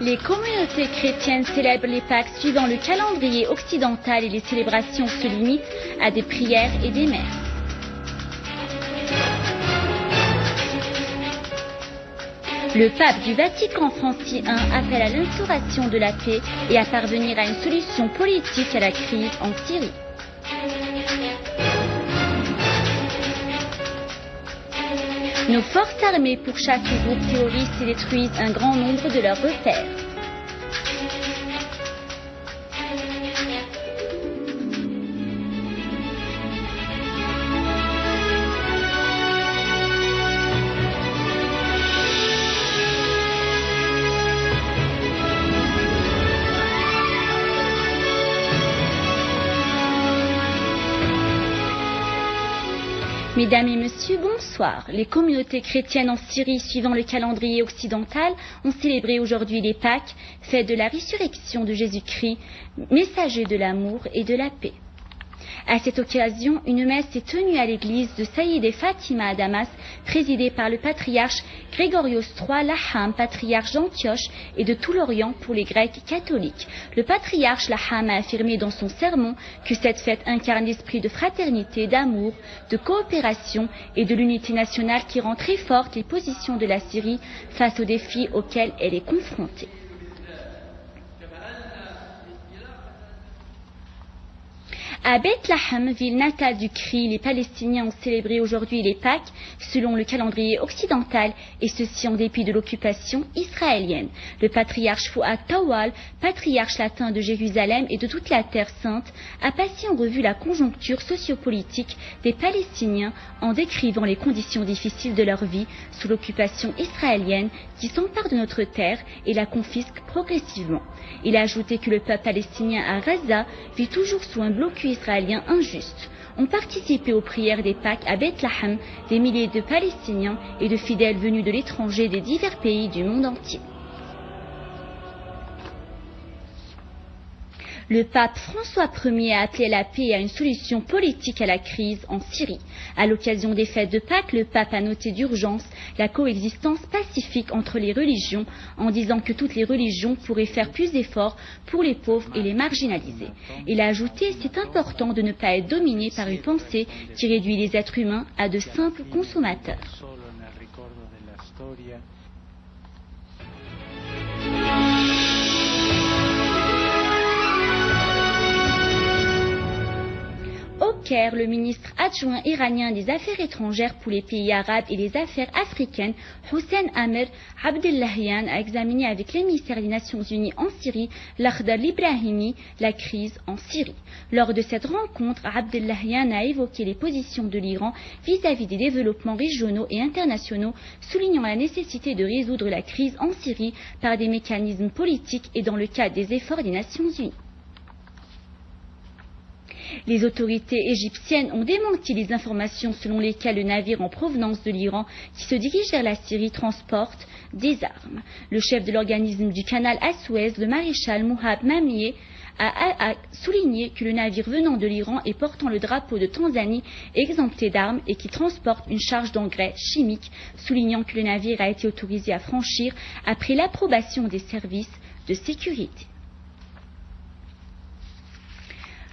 Les communautés chrétiennes célèbrent les Pâques suivant le calendrier occidental et les célébrations se limitent à des prières et des messes. Le pape du Vatican Francis I appelle à l'instauration de la paix et à parvenir à une solution politique à la crise en Syrie. Nos forces armées pourchassent les groupes terroristes et détruisent un grand nombre de leurs repères. Mesdames et messieurs, bonsoir. Les communautés chrétiennes en Syrie, suivant le calendrier occidental, ont célébré aujourd'hui les Pâques, fête de la résurrection de Jésus-Christ, messager de l'amour et de la paix. À cette occasion, une messe est tenue à l'église de Saïd et Fatima à Damas, présidée par le patriarche Grégorios III Laham, patriarche d'Antioche et de tout l'Orient pour les Grecs catholiques. Le patriarche Laham a affirmé dans son sermon que cette fête incarne l'esprit de fraternité, d'amour, de coopération et de l'unité nationale qui rend très fortes les positions de la Syrie face aux défis auxquels elle est confrontée. À Bethléem, ville natale du Christ, les Palestiniens ont célébré aujourd'hui les Pâques selon le calendrier occidental et ceci en dépit de l'occupation israélienne. Le patriarche Fouad Tawal, patriarche latin de Jérusalem et de toute la Terre sainte, a passé en revue la conjoncture sociopolitique des Palestiniens en décrivant les conditions difficiles de leur vie sous l'occupation israélienne qui s'empare de notre terre et la confisque progressivement. Il a ajouté que le peuple palestinien à Gaza vit toujours sous un blocus israélien injuste. Ont participé aux prières des Pâques à Bethléem des milliers de Palestiniens et de fidèles venus de l'étranger des divers pays du monde entier. Le pape François Ier a appelé à la paix et à une solution politique à la crise en Syrie. À l'occasion des fêtes de Pâques, le pape a noté d'urgence la coexistence pacifique entre les religions en disant que toutes les religions pourraient faire plus d'efforts pour les pauvres et les marginalisés. Il a ajouté « C'est important de ne pas être dominé par une pensée qui réduit les êtres humains à de simples consommateurs ». Au Caire, le ministre adjoint iranien des Affaires étrangères pour les pays arabes et les affaires africaines, Hossein Amir Abdullahian, a examiné avec l'émissaire des Nations Unies en Syrie, Lakhdar Ibrahimi, la crise en Syrie. Lors de cette rencontre, Abdullahian a évoqué les positions de l'Iran vis-à-vis des développements régionaux et internationaux, soulignant la nécessité de résoudre la crise en Syrie par des mécanismes politiques et dans le cadre des efforts des Nations Unies. Les autorités égyptiennes ont démenti les informations selon lesquelles le navire en provenance de l'Iran qui se dirige vers la Syrie transporte des armes. Le chef de l'organisme du canal à Suez, le maréchal Mouhab Mamieh, a souligné que le navire venant de l'Iran et portant le drapeau de Tanzanie est exempté d'armes et qui transporte une charge d'engrais chimiques, soulignant que le navire a été autorisé à franchir après l'approbation des services de sécurité.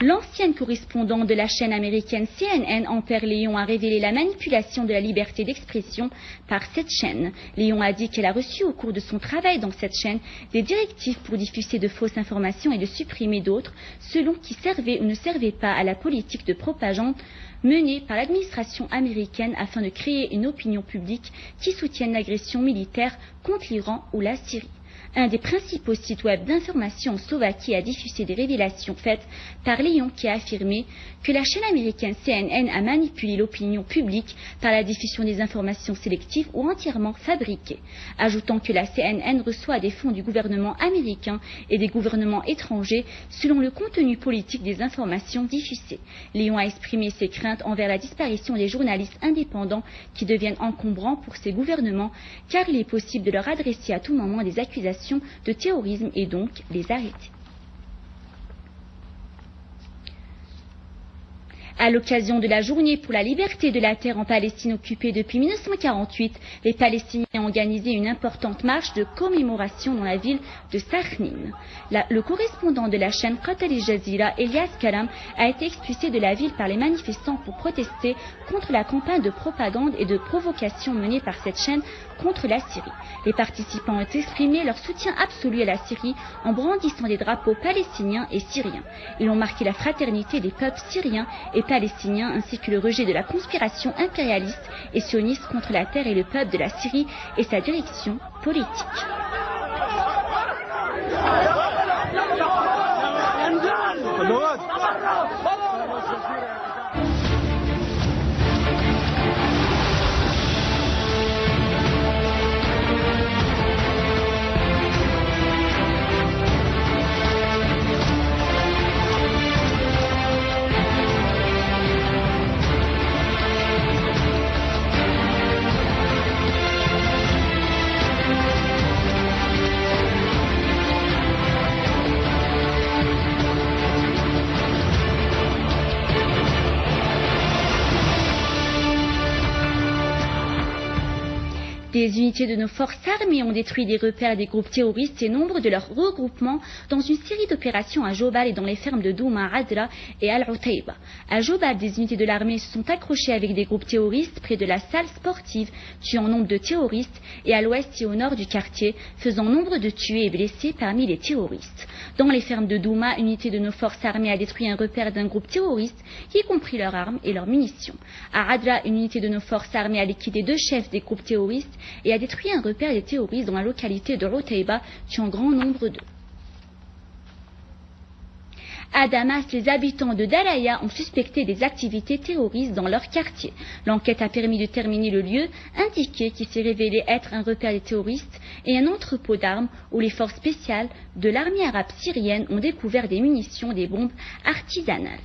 L'ancienne correspondante de la chaîne américaine CNN, Amber Léon, a révélé la manipulation de la liberté d'expression par cette chaîne. Léon a dit qu'elle a reçu au cours de son travail dans cette chaîne des directives pour diffuser de fausses informations et de supprimer d'autres, selon qui servaient ou ne servaient pas à la politique de propagande menée par l'administration américaine afin de créer une opinion publique qui soutienne l'agression militaire contre l'Iran ou la Syrie. Un des principaux sites web d'information en Slovaquie a diffusé des révélations faites par Léon qui a affirmé que la chaîne américaine CNN a manipulé l'opinion publique par la diffusion des informations sélectives ou entièrement fabriquées, ajoutant que la CNN reçoit des fonds du gouvernement américain et des gouvernements étrangers selon le contenu politique des informations diffusées. Léon a exprimé ses craintes envers la disparition des journalistes indépendants qui deviennent encombrants pour ces gouvernements car il est possible de leur adresser à tout moment des accusations de terrorisme et donc les arrêter. À l'occasion de la journée pour la liberté de la terre en Palestine occupée depuis 1948, les Palestiniens ont organisé une importante marche de commémoration dans la ville de Sakhnin. Le correspondant de la chaîne Qatar Al-Jazeera, Elias Karam, a été expulsé de la ville par les manifestants pour protester contre la campagne de propagande et de provocation menée par cette chaîne contre la Syrie. Les participants ont exprimé leur soutien absolu à la Syrie en brandissant des drapeaux palestiniens et syriens. Ils ont marqué la fraternité des peuples syriens et palestiniens ainsi que le rejet de la conspiration impérialiste et sioniste contre la terre et le peuple de la Syrie et sa direction politique. Des unités de nos forces armées ont détruit des repères des groupes terroristes et nombre de leurs regroupements dans une série d'opérations à Jobal et dans les fermes de Douma, Adra et Al-Utayba. À Jobal, des unités de l'armée se sont accrochées avec des groupes terroristes près de la salle sportive, tuant nombre de terroristes, et à l'ouest et au nord du quartier, faisant nombre de tués et blessés parmi les terroristes. Dans les fermes de Douma, une unité de nos forces armées a détruit un repère d'un groupe terroriste, y compris leurs armes et leurs munitions. À Adra, une unité de nos forces armées a liquidé 2 chefs des groupes terroristes et a détruit un repère des terroristes dans la localité de Utayba, tuant grand nombre d'eux. À Damas, les habitants de Daraya ont suspecté des activités terroristes dans leur quartier. L'enquête a permis de terminer le lieu indiqué qui s'est révélé être un repère des terroristes et un entrepôt d'armes où les forces spéciales de l'armée arabe syrienne ont découvert des munitions, des bombes artisanales.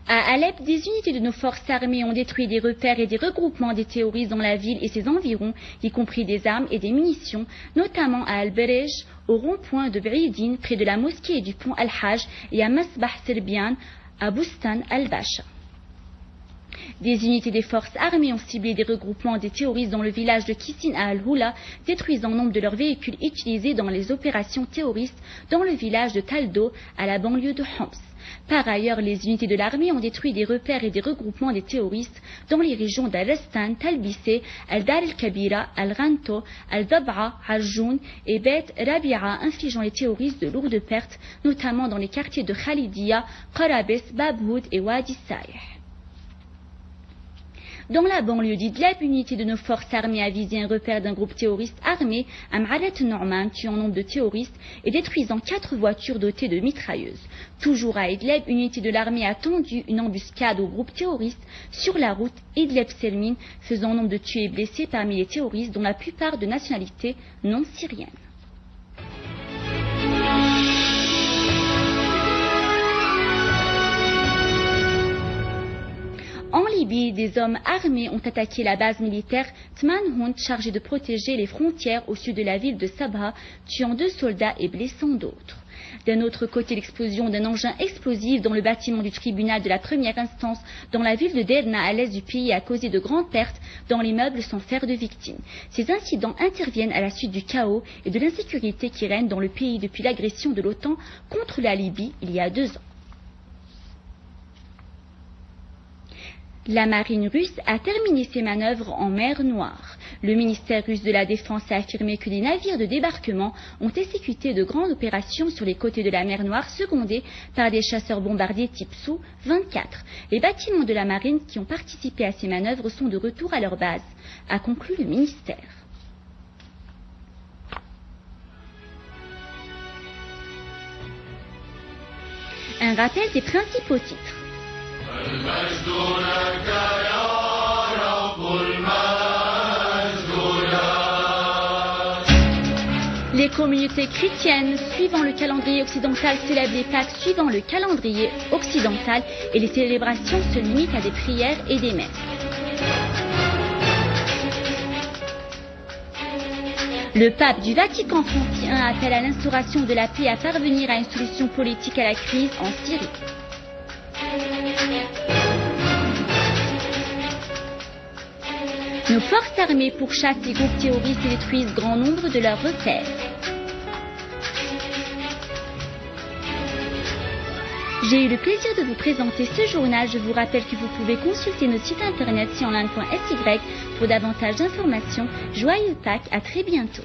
À Alep, des unités de nos forces armées ont détruit des repères et des regroupements des terroristes dans la ville et ses environs, y compris des armes et des munitions, notamment à Al-Berej, au rond-point de Bridin, près de la mosquée et du pont Al-Hajj, et à Masbah Serbian, à Bustan Al-Basha. Des unités des forces armées ont ciblé des regroupements des terroristes dans le village de Kissin à Al-Hula, détruisant nombre de leurs véhicules utilisés dans les opérations terroristes dans le village de Taldo, à la banlieue de Homs. Par ailleurs, les unités de l'armée ont détruit des repères et des regroupements des terroristes dans les régions d'Al-Rastan, Talbissé, Al-Dar el-Kabira, Al-Ranto, Al-Dab'a, Al-Joun et Bet Rabi'a, infligeant les terroristes de lourdes pertes, notamment dans les quartiers de Khalidia, Qarabes, Babhoud et Wadi Saïh. Dans la banlieue d'Idlib, une unité de nos forces armées a visé un repère d'un groupe terroriste armé à Ma'aret Norman, tuant nombre de terroristes et détruisant 4 voitures dotées de mitrailleuses. Toujours à Idlib, une unité de l'armée a tendu une embuscade au groupe terroriste sur la route Idlib-Selmin, faisant nombre de tués et blessés parmi les terroristes, dont la plupart de nationalité non syrienne. En Libye, des hommes armés ont attaqué la base militaire Tmanhound, chargée de protéger les frontières au sud de la ville de Sabha, tuant 2 soldats et blessant d'autres. D'un autre côté, l'explosion d'un engin explosif dans le bâtiment du tribunal de la première instance dans la ville de Derna à l'est du pays a causé de grandes pertes dans les meubles sans faire de victimes. Ces incidents interviennent à la suite du chaos et de l'insécurité qui règne dans le pays depuis l'agression de l'OTAN contre la Libye il y a 2 ans. La marine russe a terminé ses manœuvres en mer Noire. Le ministère russe de la Défense a affirmé que des navires de débarquement ont exécuté de grandes opérations sur les côtés de la mer Noire, secondés par des chasseurs bombardiers type Su-24. Les bâtiments de la marine qui ont participé à ces manœuvres sont de retour à leur base, a conclu le ministère. Un rappel des principaux titres. Les communautés chrétiennes suivant le calendrier occidental célèbrent les Pâques suivant le calendrier occidental et les célébrations se limitent à des prières et des messes. Le pape du Vatican I appelle à l'instauration de la paix à parvenir à une solution politique à la crise en Syrie. Nos forces armées pourchassent les groupes terroristes et détruisent grand nombre de leurs repères. J'ai eu le plaisir de vous présenter ce journal. Je vous rappelle que vous pouvez consulter notre site internet sionline.sy pour davantage d'informations. Joyeux Pâques, à très bientôt.